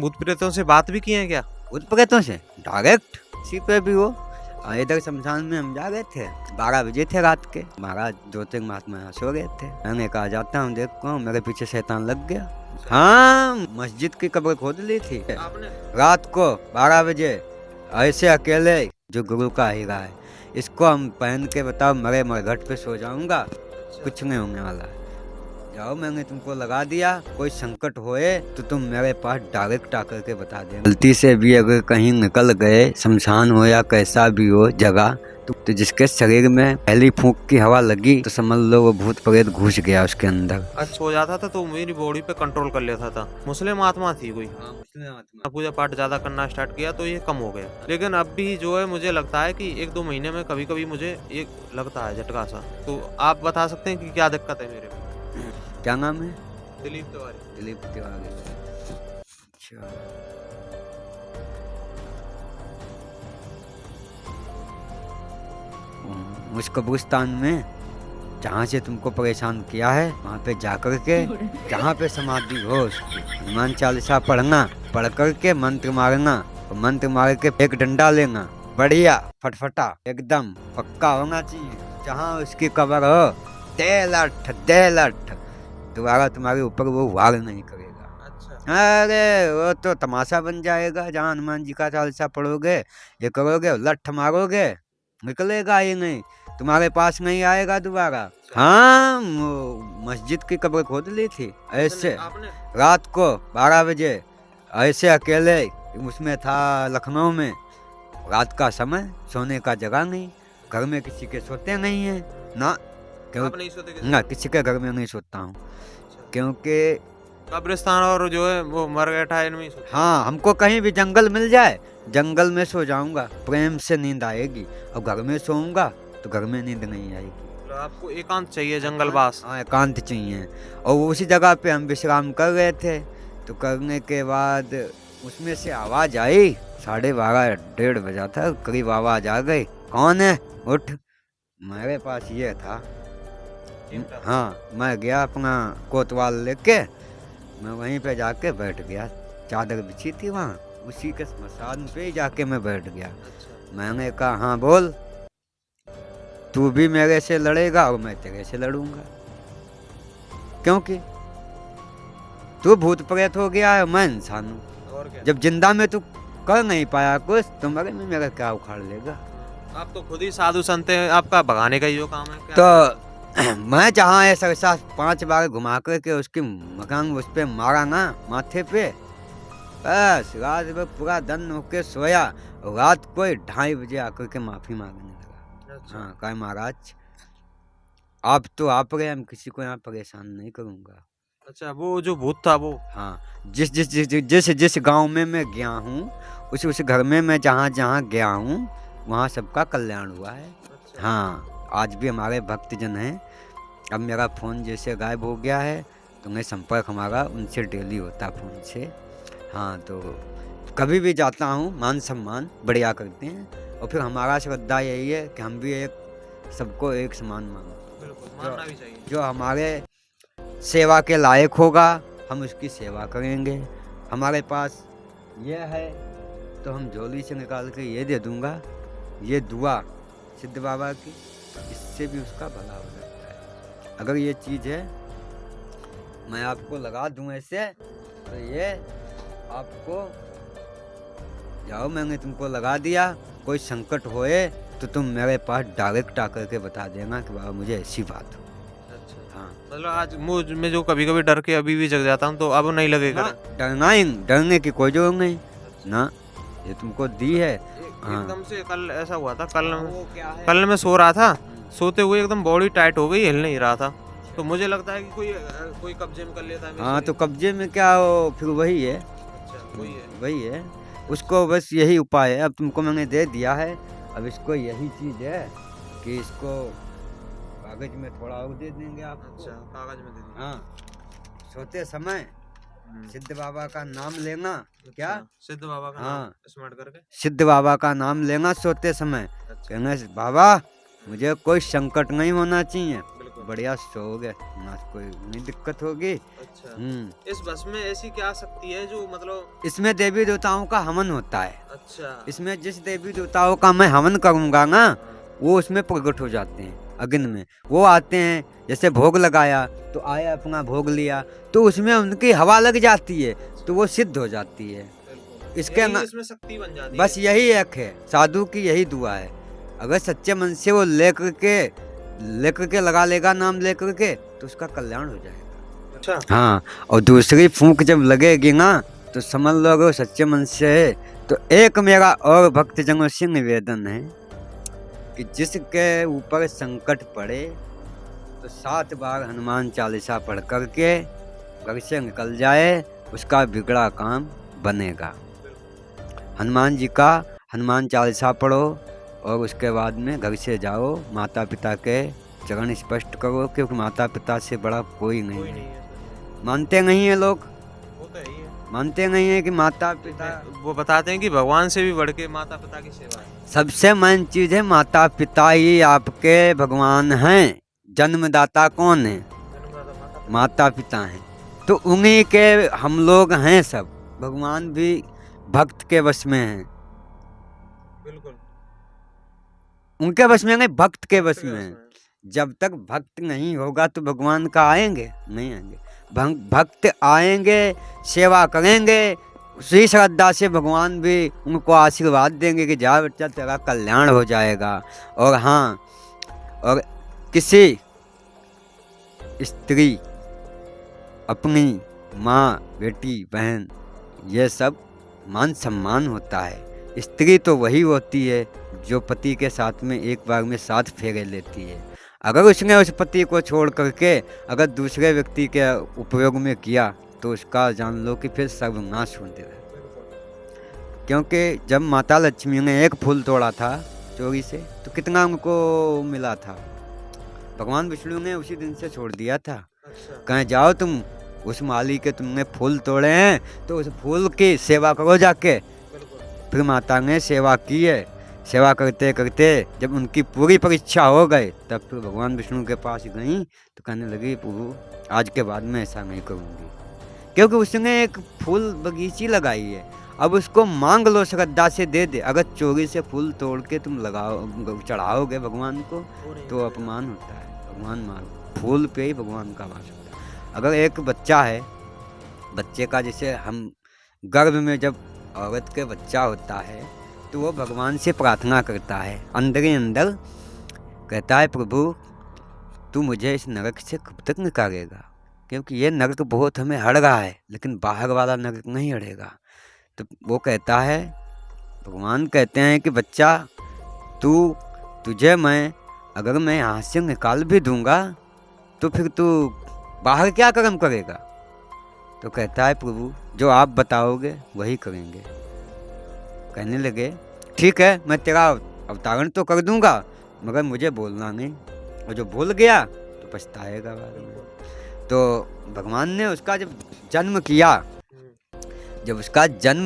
भूत प्रेतों से बात भी किए हैं क्या? भूत प्रेतों से डायरेक्ट इसी पे भी हो। इधर शमशान में हम जा गए थे, 12 बजे थे रात के। महाराज 2-3 महात्मा यहाँ सो गए थे। मैंने कहा जाता हूँ देखता हूँ, मेरे पीछे शैतान लग गया। हाँ, मस्जिद की कब्र खोद ली थी आपने? रात को 12 बजे। ऐसे अकेले जो गुरु का हीरा है, इसको हम पहन के बताओ मरे मरघट पे सो जाऊंगा, कुछ नहीं होने वाला है। जाओ, मैंने तुमको लगा दिया, कोई संकट होए तो तुम मेरे पास डायरेक्ट आकर के बता देना। गलती से भी अगर कहीं निकल गए, शमशान हो या कैसा भी हो जगह, तो जिसके शरीर में पहली फूंक की हवा लगी तो समझ लो वो भूत प्रेत घुस गया उसके अंदर। अच्छा हो जाता था तो मेरी बॉडी पे कंट्रोल कर लेता था। मुस्लिम आत्मा थी कोई। हाँ, मुस्लिम आत्मा। पूजा पाठ ज्यादा करना स्टार्ट किया तो ये कम हो गया, लेकिन अब भी जो है मुझे लगता है कि 1-2 महीने में कभी कभी मुझे ये लगता है झटका सा। तो आप बता सकते हैं कि क्या दिक्कत है मेरे में? क्या नाम है? दिलीप तिवारी। दिलीप तिवारी। अच्छा, उस कब्रिस्तान में जहाँ से तुमको परेशान किया है, वहाँ पे जाकर के जहाँ पे समाधि हो उसकी हनुमान चालीसा पढ़ना, पढ़ कर के मंत्र मारना, और मंत्र मार के एक डंडा लेना, बढ़िया फटफटा एकदम पक्का होना चाहिए। जहाँ उसकी कब्र हो, दे लठ दोबारा तुम्हारे ऊपर वो वार नहीं करेगा। अच्छा। अरे वो तो तमाशा बन जाएगा। जहाँ हनुमान जी का चालीसा पढ़ोगे, ये करोगे, लठ मारोगे, निकलेगा ही नहीं, तुम्हारे पास नहीं आएगा दोबारा। हाँ, मस्जिद की कब्र खोद ली थी ऐसे आपने? रात को 12 बजे। ऐसे अकेले उसमें था लखनऊ में, रात का समय, सोने का जगह नहीं, घर में किसी के सोते नहीं है ना, आप नहीं सोते किसी ना किसी के घर में नहीं सोता हूँ, क्योंकि कब्रिस्तान और जो है वो मरघटा इनमें ही सोते? हाँ, हमको कहीं भी जंगल मिल जाए, जंगल में सो जाऊंगा, प्रेम से नींद आएगी। और घर में सोऊंगा तो घर में नींद नहीं आएगी। तो आपको एकांत चाहिए, जंगलवास। हाँ, एकांत चाहिए। और उसी जगह पे हम विश्राम कर रहे थे, तो करने के बाद उसमें से आवाज आई, 12:30 1:30 बजा था करीब, आवाज आ गई, कौन है, उठ। मेरे पास ये था। हाँ, मैं गया अपना कोतवाल लेके, मैं वहीं पे जाके बैठ गया, चादर बिछी थी वहाँ, उसी के स्मशान पे ही जाके मैं बैठ गया। मैंने कहा, हाँ बोल, तू भी मेरे से लड़ेगा और मैं तेरे से लड़ूंगा, क्योंकि तू भूत प्रेत हो गया है, मैं इंसान हूँ। और क्या? जब जिंदा में तू कर नहीं पाया कुछ, तो मरे में मेरा क्या उखाड़ लेगा। आप तो खुद ही साधु संत हैं, आपका भगाने का ही जो काम है क्या? तो मैं जहाँ ऐसा ऐसा 5 बार घुमा करके उसकी मकान उस पे मारा ना, माथे पे, बस रात में पूरा दन होके सोया, और रात को 2:30 बजे आकर के माफी मांगने लगा। अच्छा। हाँ, कहा महाराज आप तो आप गए, हम किसी को यहाँ परेशान नहीं करूँगा। अच्छा, वो जो भूत था वो? हाँ, जिस गांव में मैं गया हूँ, उस घर में मैं जहाँ जहाँ गया हूँ, वहाँ सबका कल्याण हुआ है। अच्छा। हाँ, आज भी हमारे भक्तजन हैं। अब मेरा फ़ोन जैसे गायब हो गया है, तो मैं संपर्क हमारा उनसे डेली होता फ़ोन से। हाँ, तो कभी भी जाता हूँ, मान सम्मान बढ़िया करते हैं, और फिर हमारा श्रद्धा यही है कि हम भी एक सबको एक समान मानो। बिल्कुल, मानना भी चाहिए। जो हमारे सेवा के लायक होगा, हम उसकी सेवा करेंगे। हमारे पास ये है तो हम झोली से निकाल के ये दे दूंगा, ये दुआ सिद्ध बाबा की, इससे भी उसका भला हो सकता है। अगर ये चीज़ है, मैं आपको लगा दूं ऐसे, तो ये आपको, जाओ, मैंने तुमको लगा दिया, कोई संकट होए तो तुम मेरे पास डायरेक्ट आकर के बता देना कि बाबा मुझे ऐसी बात हो। अच्छा। हाँ, मतलब आज मुझ में जो कभी कभी डर के अभी भी जग जाता हूँ, तो अब नहीं लगेगा? डरने की कोई जरूरत नहीं ना, ये तुमको दी है। हाँ। एकदम से कल ऐसा हुआ था, कल मैं सो रहा था, सोते हुए एकदम बॉडी टाइट हो गई, हिल नहीं रहा था, तो मुझे लगता है कि कोई कब्जे में कर लेता है मेरे हाँ, तो शरीर। कब्जे में क्या हो, फिर वही है, अच्छा, वही है। वही है। उसको बस यही उपाय है, अब तुमको मैंने दे दिया है, अब इसको यही चीज़ है कि इसको कागज में थोड़ा और दे देंगे आपको। अच्छा, कागज में दे दीजिए। हाँ, सोते समय सिद्ध बाबा का नाम लेना। क्या? अच्छा, सिद्ध बाबा का हाँ, नाम स्मरण करके? सिद्ध बाबा का नाम लेना सोते समय, अच्छा। कहना बाबा मुझे कोई संकट नहीं होना चाहिए, बिल्कुल। बढ़िया सोओगे ना, कोई नहीं दिक्कत होगी। अच्छा, हम्म। इस बस में ऐसी क्या शक्ति है जो मतलब। इसमें देवी देवताओं का हवन होता है। अच्छा। इसमें जिस देवी देवताओं का मैं हवन करूंगा ना, हाँ। वो उसमें प्रकट हो जाते हैं अग्नि में। वो आते हैं, जैसे भोग लगाया तो आया, अपना भोग लिया, तो उसमें उनकी हवा लग जाती है, तो वो सिद्ध हो जाती है। बिल्कुल। इसके यही न... इसमें शक्ति बन जाती बस है। यही एक है, साधु की यही दुआ है। अगर सच्चे मन से वो लेकर के लगा लेगा, नाम लेकर के, तो उसका कल्याण हो जाएगा। अच्छा। हाँ, और दूसरी फूंक जब लगेगी ना, तो समझ लो अगर सच्चे मन से है, तो एक मेरा और भक्तजनों से निवेदन है कि जिसके ऊपर संकट पड़े तो 7 बार हनुमान चालीसा पढ़ करके घर से निकल जाए, उसका बिगड़ा काम बनेगा। हनुमान जी का हनुमान चालीसा पढ़ो और उसके बाद में घर से जाओ, माता पिता के चरण स्पष्ट करो, क्योंकि माता पिता से बड़ा कोई नहीं कोई नहीं है। है। मानते नहीं है लोग, वो तो है ही है। मानते नहीं है कि माता पिता, वो बताते हैं कि भगवान से भी बढ़ के माता पिता की सेवा है। सबसे मेन चीज है माता पिता ही आपके भगवान हैं। जन्मदाता कौन है? जन्मदाता माता पिता। माता पिता हैं। तो उन्हीं के हम लोग हैं सब। भगवान भी भक्त के वश में हैं, बिल्कुल। उनके वश में नहीं, भक्त के वश के में वश हैं। में। जब तक भक्त नहीं होगा तो भगवान का आएंगे नहीं? आएंगे। भक्त आएंगे, सेवा करेंगे, उसी श्रद्धा से भगवान भी उनको आशीर्वाद देंगे कि जा बच्चा तेरा कल्याण हो जाएगा। और हाँ, और किसी स्त्री अपनी माँ, बेटी, बहन, ये सब मान सम्मान होता है। स्त्री तो वही होती है जो पति के साथ में एक बार में 7 फेरे लेती है। अगर उसने उस पति को छोड़ करके अगर दूसरे व्यक्ति के उपयोग में किया, तो उसका जान लो कि फिर सर्वनाश हो जाएगा। क्योंकि जब माता लक्ष्मी ने एक फूल तोड़ा था चोरी से, तो कितना उनको मिला था? भगवान विष्णु ने उसी दिन से छोड़ दिया था। अच्छा। कहीं जाओ तुम, उस माली के तुमने फूल तोड़े हैं, तो उस फूल की सेवा करो जाके। फिर माता ने सेवा की है। सेवा करते करते जब उनकी पूरी परीक्षा हो गई, तब फिर भगवान विष्णु के पास गई, तो कहने लगी प्रभु आज के बाद में ऐसा नहीं करूँगी, क्योंकि उसने एक फूल बगीची लगाई है। अब उसको मांग लो, श्रद्धा से दे दे। अगर चोरी से फूल तोड़ के तुम लगाओ, चढ़ाओगे भगवान को, तो अपमान होता है। भगवान मांग, फूल पे ही भगवान का वास होता है। अगर एक बच्चा है, बच्चे का जैसे हम गर्भ में जब औरत के बच्चा होता है, तो वो भगवान से प्रार्थना करता है, अंदर ही अंदर कहता है प्रभु तू मुझे इस नरक से कब तक निकालेगा, क्योंकि ये नरक बहुत हमें हड़ रहा है, लेकिन बाहर वाला नरक नहीं हड़ेगा। तो वो कहता है, भगवान कहते हैं कि बच्चा तुझे मैं अगर मैं यहाँ से निकाल भी दूंगा, तो फिर तू बाहर क्या कर्म करेगा? तो कहता है प्रभु जो आप बताओगे वही करेंगे। कहने लगे ठीक है, मैं तेरा अवतारण तो कर दूंगा, मगर मुझे बोलना नहीं, और जो भूल गया तो पछताएगा बाद में। तो भगवान ने उसका जब जन्म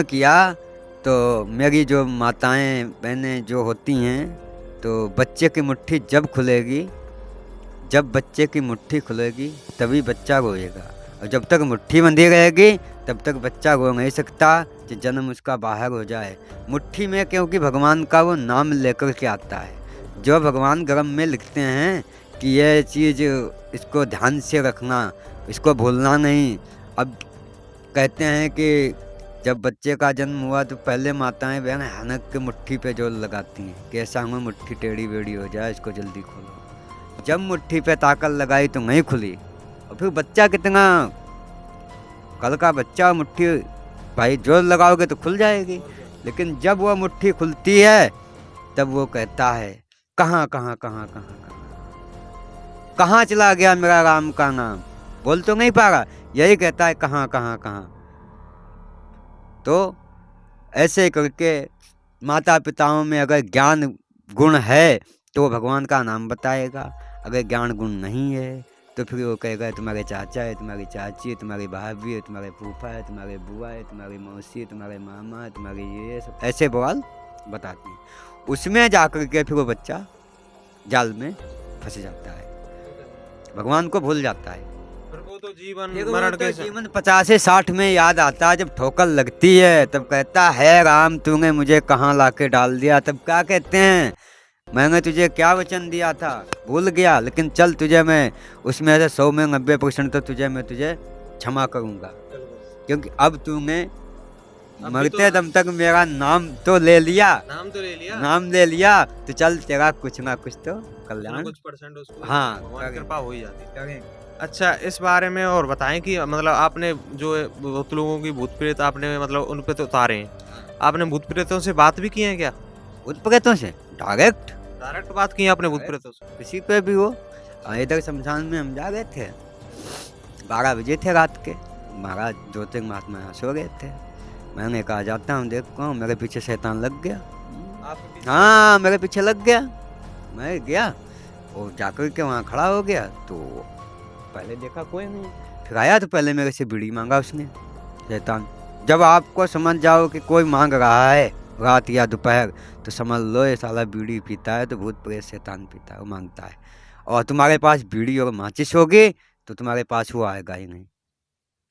किया, तो मेरी जो माताएं बहनें जो होती हैं, तो बच्चे की मुट्ठी जब बच्चे की मुट्ठी खुलेगी तभी बच्चा रोएगा, और जब तक मुट्ठी बंधी रहेगी तब तक बच्चा रो नहीं सकता कि जन्म उसका बाहर हो जाए मुट्ठी में, क्योंकि भगवान का वो नाम लेकर के आता है। जो भगवान ग्रंथ में लिखते हैं कि ये चीज़ इसको ध्यान से रखना, इसको भूलना नहीं। अब कहते हैं कि जब बच्चे का जन्म हुआ तो पहले माताएं बहन हनक के मुट्ठी पे जोर लगाती हैं कि ऐसा हमें मुट्ठी टेढ़ी बेड़ी हो जाए, इसको जल्दी खोलो। जब मुट्ठी पे ताकत लगाई तो नहीं खुली, और फिर बच्चा कितना कल का बच्चा, मुट्ठी भाई जोर लगाओगे तो खुल जाएगी, लेकिन जब वह मुट्ठी खुलती है तब वो कहता है कहाँ कहाँ कहाँ कहाँ कहाँ कहाँ चला गया मेरा राम का नाम, बोल तो नहीं पा रहा, यही कहता है कहाँ कहाँ कहाँ। तो ऐसे करके माता पिताओं में अगर ज्ञान गुण है तो वो भगवान का नाम बताएगा, अगर ज्ञान गुण नहीं है तो फिर वो कहेगा तुम्हारे चाचा है, तुम्हारी चाची है, तुम्हारी भाभी है, तुम्हारे फूफा है, तुम्हारे बुआ है, तुम्हारी मौसी है, तुम्हारे मामा है, तुम्हारे ये सब ऐसे बवाल बताती हैं। उसमें जाकर के फिर वो बच्चा जाल में फंस जाता है। भगवान को भूल जाता है। फिर वो तो जीवन फिर वो मरण तो के जीवन 50-60 में याद आता है, जब ठोकर लगती है तब कहता है राम तूने मुझे कहाँ लाके डाल दिया। तब क्या कहते हैं, मैंने तुझे क्या वचन दिया था, भूल गया, लेकिन चल तुझे मैं उसमें से 100 में 90% तो मैं तुझे क्षमा करूंगा, क्योंकि अब तूने अभी मरते तो दम तक मेरा नाम तो ले लिया, नाम तो ले लिया, नाम ले लिया, तो चल तेरा कुछ ना कुछ तो कल्याण कुछ परसेंट उसको हाँ भगवान की कृपा हो ही जाती है। करेंगे। अच्छा, इस बारे में और बताएं कि मतलब आपने जो है बहुत लोगों की भूत प्रेत आपने मतलब उन पे तो उतारे हैं, आपने भूत प्रेतों से बात भी की है क्या? भूत प्रेतों से डायरेक्ट डायरेक्ट बात की है आपने भूत प्रेतों से? किसी पे भी हो। इधर शमशान में हम जा गए थे, 12 बजे थे रात के, महाराज ज्योतिर्ग महात्मा यहाँ सो गए थे। मैंने कहा जाता हूँ देखता हूँ, मेरे पीछे शैतान लग गया। आपके पीछे? हाँ मेरे पीछे लग गया। मैं गया और जाकर के वहाँ खड़ा हो गया, तो पहले देखा कोई नहीं, फिर आया तो पहले मेरे से बीड़ी मांगा उसने, शैतान। जब आपको समझ जाओ कि कोई मांग रहा है रात या दोपहर, तो समझ लो ये साला बीड़ी पीता है, तो भूत प्रेत शैतान पीता है, वो मांगता है। और तुम्हारे पास बीड़ी और माचिस होगी तो तुम्हारे पास वो आएगा ही नहीं,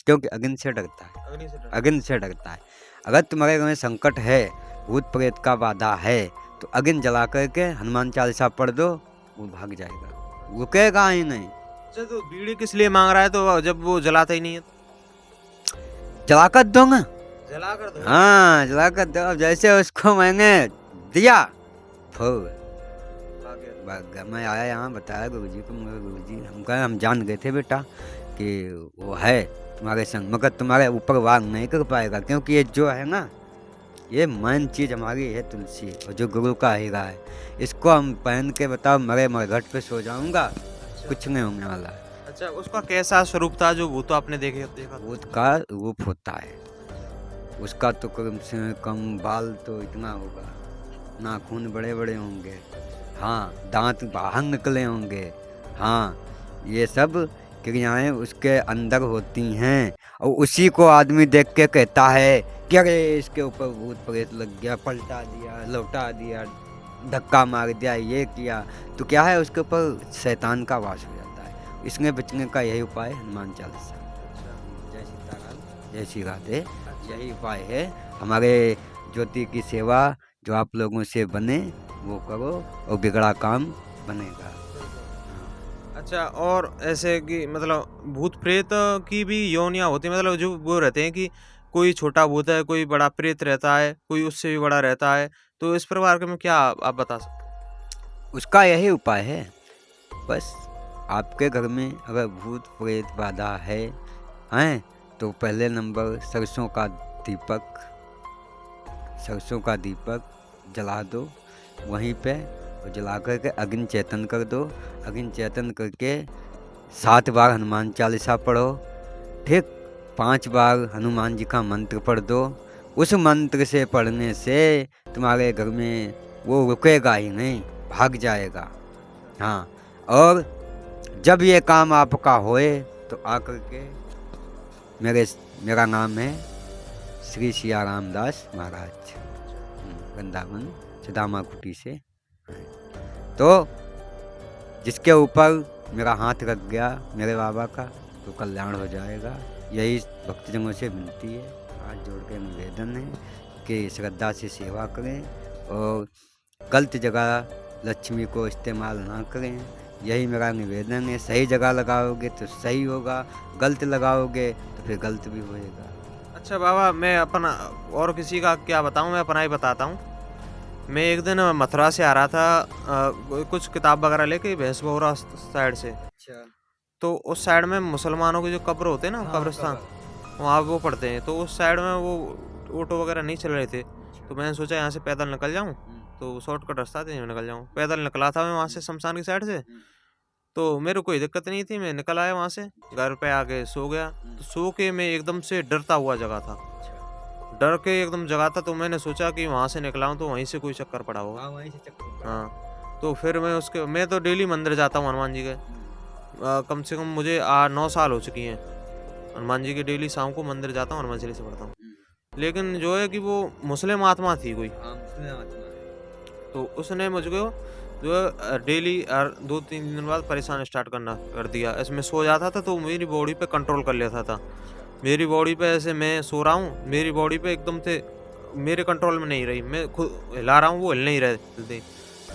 क्योंकि अग्नि से डरता है, अग्नि से डरता है। अग्नि से डरता है। अगर तुम्हारे घर में संकट है, भूत प्रेत का बाधा है, तो अग्नि जला करके हनुमान चालीसा पढ़ दो, वो भाग जाएगा, रुकेगा ही नहीं। अच्छा, तो बीड़ी किस लिए मांग रहा है, तो जब वो जलाता ही नहीं है? जला कर दो ना, जला कर दो। हाँ जला कर दो। अब जैसे उसको मैंने दिया, फिर भाग गया। मैं आया यहाँ बताया गुरुजी को, मगर गुरुजी हम कहे हम जान गए थे बेटा कि वो है तुम्हारे संग, मगर तुम्हारे ऊपर वार नहीं कर पाएगा, क्योंकि ये जो है ना, ये मेन चीज हमारी है तुलसी, और जो गुरु का हीरा है, इसको हम पहन के बताओ मरे मरघट पे सो जाऊंगा, कुछ नहीं होने वाला है। अच्छा, उसका कैसा स्वरूप था जो भूत आपने देखा? भूत का रूप होता है, उसका तो कम से कम बाल तो इतना होगा, नाखून बड़े बड़े होंगे, हाँ दांत बाहर निकले होंगे, हाँ ये सब क्रियाएं उसके अंदर होती हैं। और उसी को आदमी देख के कहता है कि अरे इसके ऊपर भूत प्रेत लग गया, पलटा दिया, लौटा दिया, धक्का मार दिया, ये किया, तो क्या है उसके ऊपर शैतान का वास हो जाता है। इसमें बचने का यही उपाय हनुमान चालीसा। जय सीताराम, जय श्री राधे, यही उपाय है। हमारे ज्योति की सेवा जो आप लोगों से बने वो करो, और बिगड़ा काम बनेगा। अच्छा, और ऐसे कि मतलब भूत प्रेत की भी योनियां होती है, मतलब जो वो रहते हैं कि कोई छोटा भूत है, कोई बड़ा प्रेत रहता है, कोई उससे भी बड़ा रहता है, तो इस प्रकार के में क्या आप बता सकते? उसका यही उपाय है, बस आपके घर में अगर भूत प्रेत बाधा है हैं, तो पहले नंबर सरसों का दीपक जला दो वहीं पे, और जला करके अग्नि चेतन कर दो। अग्नि चेतन करके 7 बार हनुमान चालीसा पढ़ो, ठीक 5 बार हनुमान जी का मंत्र पढ़ दो। उस मंत्र से पढ़ने से तुम्हारे घर में वो रुकेगा ही नहीं, भाग जाएगा। हाँ, और जब ये काम आपका होए तो आकर के मेरा नाम है श्री सिया रामदास महाराज, वृंदावन सुदामा कुटी से। तो जिसके ऊपर मेरा हाथ रख गया मेरे बाबा का, तो कल्याण हो जाएगा। यही भक्तजनों से विनती है, हाथ जोड़ के निवेदन है कि श्रद्धा से सेवा करें, और गलत जगह लक्ष्मी को इस्तेमाल ना करें, यही मेरा निवेदन है। सही जगह लगाओगे तो सही होगा, गलत लगाओगे तो फिर गलत भी होएगा। अच्छा बाबा, मैं अपना और किसी का क्या बताऊं, मैं अपना ही बताता हूं। मैं एक दिन मथुरा से आ रहा था कुछ किताब वगैरह लेके, भैंसबौरा साइड से। अच्छा, तो उस साइड में मुसलमानों के जो कब्र होते हैं ना, कब्रिस्तान, वहाँ वो पढ़ते हैं। तो उस साइड में वो ऑटो वगैरह नहीं चल रहे थे, तो मैंने सोचा यहाँ से पैदल निकल जाऊँ, तो शॉर्टकट रास्ता था, निकल जाऊँ। पैदल निकला था मैं वहाँ से शमशान की साइड से, तो मेरे को कोई दिक्कत नहीं थी, मैं निकल आया वहाँ से, घर पे आके सो गया। तो सो के मैं एकदम से डरता हुआ जगह था, डर के एकदम जगह था। तो मैंने सोचा कि वहाँ से निकला हूँ तो वहीं से कोई चक्कर पड़ा होगा। हाँ, तो फिर मैं तो डेली मंदिर जाता हूँ हनुमान जी के, कम से कम मुझे 8-9 साल हो चुकी हैं हनुमान जी के, डेली शाम को मंदिर जाता हूँ, हनुमान चालीसा पढ़ता हूँ। लेकिन जो है कि वो मुस्लिम आत्मा थी कोई, तो उसने मुझको जो डेली 2-3 दिन बाद परेशान स्टार्ट करना कर दिया। ऐसे मैं सो जाता था तो मेरी बॉडी पे कंट्रोल कर लेता था। मेरी बॉडी पे ऐसे मैं सो रहा हूँ, मेरी बॉडी पे एकदम से मेरे कंट्रोल में नहीं रही, मैं खुद हिला रहा हूँ, वो हिल नहीं रहे जल्दी।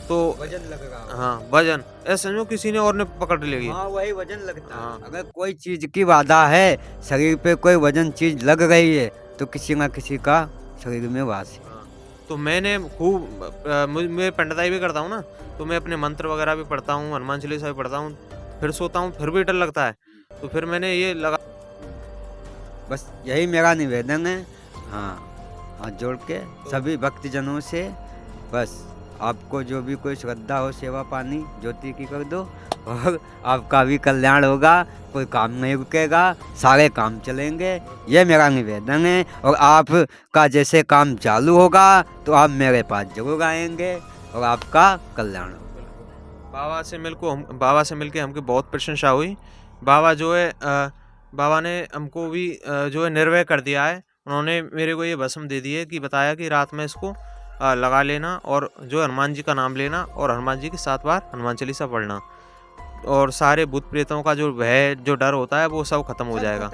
तो वजन लग रहा। हाँ, वजन ऐसे समझो किसी ने और ने पकड़ ली। हाँ वही वजन लगता हाँ। है। अगर कोई चीज की बाधा है, शरीर पे कोई वजन चीज लग रही है, तो किसी ना किसी का शरीर में वास है। हाँ, तो मैंने खूब मैं पंडिताई भी करता हूँ ना, तो मैं अपने मंत्र वगैरह भी पढ़ता हूँ, हनुमान चालीसा भी पढ़ता हूँ, फिर सोता हूँ, फिर भी डर लगता है। तो फिर मैंने ये लगा बस यही मेरा निवेदन है। हाँ, हाथ जोड़ के सभी भक्तजनों से, बस आपको जो भी कोई श्रद्धा हो, सेवा पानी ज्योति की कर दो और आपका भी कल्याण होगा। कोई काम नहीं रुकेगा, सारे काम चलेंगे, ये मेरा निवेदन है। और आपका जैसे काम चालू होगा तो आप मेरे पास जरूर आएंगे और आपका कल्याण होगा। बाबा से मिलके हमको बहुत प्रशंसा हुई। बाबा जो है बाबा ने हमको भी जो है निर्भय कर दिया है। उन्होंने मेरे को ये भस्म दे दी है कि बताया कि रात में इसको लगा लेना और जो हनुमान जी का नाम लेना और हनुमान जी की 7 बार हनुमान चालीसा पढ़ना, और सारे भूत प्रेतों का जो भय जो डर होता है वो सब खत्म हो जाएगा।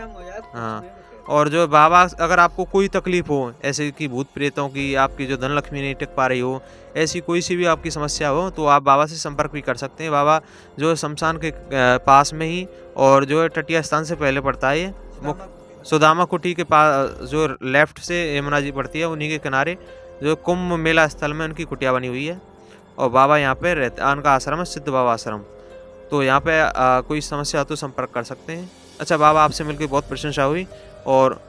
हाँ, और जो बाबा अगर आपको कोई तकलीफ हो ऐसे कि भूत प्रेतों की, आपकी जो धन लक्ष्मी नहीं टिक पा रही हो, ऐसी कोई सी भी आपकी समस्या हो, तो आप बाबा से संपर्क भी कर सकते हैं। बाबा जो है शमशान के पास में ही, और जो है टटिया स्थान से पहले पड़ता है, ये सुदामा कुटी के पास, जो लेफ्ट से यमुना जी पड़ती है उन्हीं के किनारे जो कुंभ मेला स्थल में उनकी कुटिया बनी हुई है। और बाबा यहाँ पे रहते, उनका आश्रम है सिद्ध बाबा आश्रम। तो यहाँ पे कोई समस्या हो तो संपर्क कर सकते हैं। अच्छा बाबा, आपसे मिलकर बहुत प्रशंसा हुई और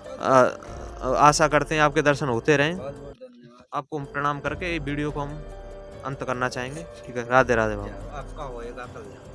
आशा करते हैं आपके दर्शन होते रहें। आपको प्रणाम करके ये वीडियो को हम अंत करना चाहेंगे। ठीक है, राधे राधे बाबा। आपका होएगा कल्याण।